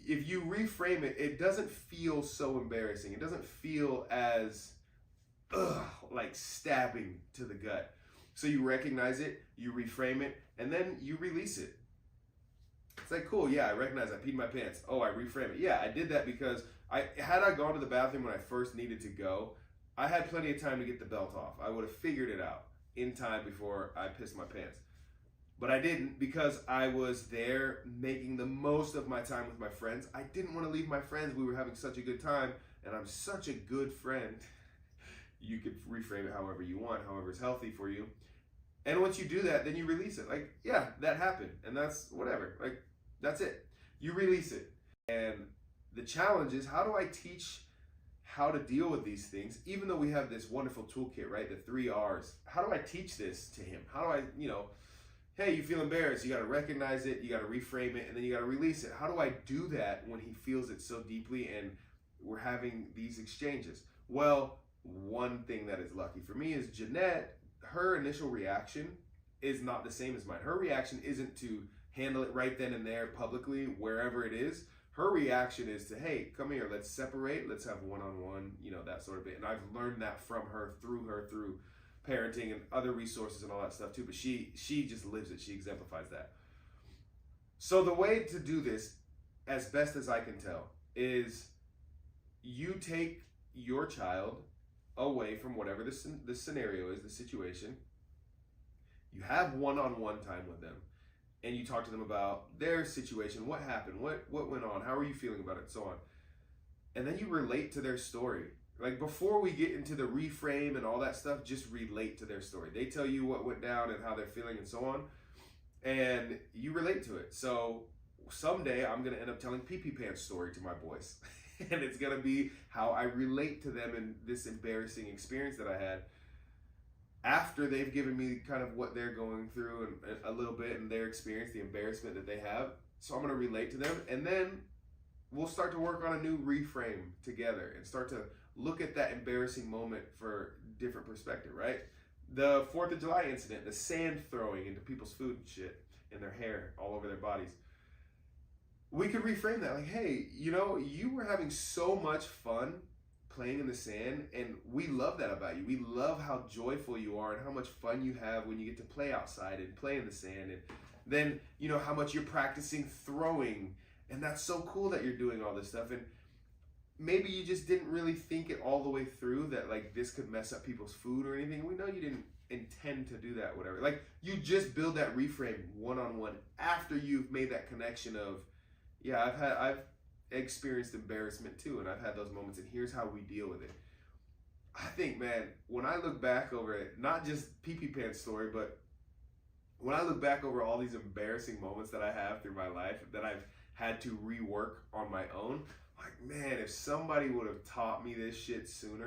if you reframe it, it doesn't feel so embarrassing. It doesn't feel as like stabbing to the gut. So you recognize it, you reframe it, and then you release it. It's like, cool, yeah, I recognize I peed my pants. Oh, I reframe it. Yeah, I did that because had I gone to the bathroom when I first needed to go, I had plenty of time to get the belt off. I would have figured it out in time before I pissed my pants. But I didn't because I was there making the most of my time with my friends. I didn't want to leave my friends. We were having such a good time, and I'm such a good friend. You could reframe it however you want, however is healthy for you. And once you do that, then you release it. Like, yeah, that happened, and that's whatever. Like, that's it. You release it. And the challenge is, how do I teach how to deal with these things, even though we have this wonderful toolkit, right? The 3 R's. How do I teach this to him? How do I, hey, you feel embarrassed. You got to recognize it. You got to reframe it, and then you got to release it. How do I do that when he feels it so deeply and we're having these exchanges? Well, one thing that is lucky for me is Jeanette, her initial reaction is not the same as mine. Her reaction isn't to handle it right then and there publicly, wherever it is. Her reaction is to, hey, come here, let's separate, let's have one-on-one, that sort of thing. And I've learned that from her, through parenting and other resources and all that stuff too. But she just lives it. She exemplifies that. So the way to do this, as best as I can tell, is you take your child away from whatever the scenario is, the situation. You have one-on-one time with them, and you talk to them about their situation, what happened, what went on, how are you feeling about it, and so on. And then you relate to their story. Like, before we get into the reframe and all that stuff, just relate to their story. They tell you what went down and how they're feeling and so on, and you relate to it. So someday I'm going to end up telling pee-pee pants story to my boys. And it's going to be how I relate to them in this embarrassing experience that I had after they've given me kind of what they're going through and a little bit in their experience, the embarrassment that they have. So I'm going to relate to them, and then we'll start to work on a new reframe together and start to look at that embarrassing moment for different perspective, right? The 4th of July incident, the sand throwing into people's food and shit and their hair all over their bodies. We could reframe that like, hey, you were having so much fun playing in the sand, and we love that about you. We love how joyful you are and how much fun you have when you get to play outside and play in the sand, and then how much you're practicing throwing, and that's so cool that you're doing all this stuff. And maybe you just didn't really think it all the way through that like this could mess up people's food or anything. We know you didn't intend to do that, whatever. Like, you just build that reframe one-on-one after you've made that connection of, yeah, I've experienced embarrassment too, and I've had those moments, and here's how we deal with it. I think, man, when I look back over it, not just pee-pee pants story, but when I look back over all these embarrassing moments that I have through my life that I've had to rework on my own, like, man, if somebody would have taught me this shit sooner,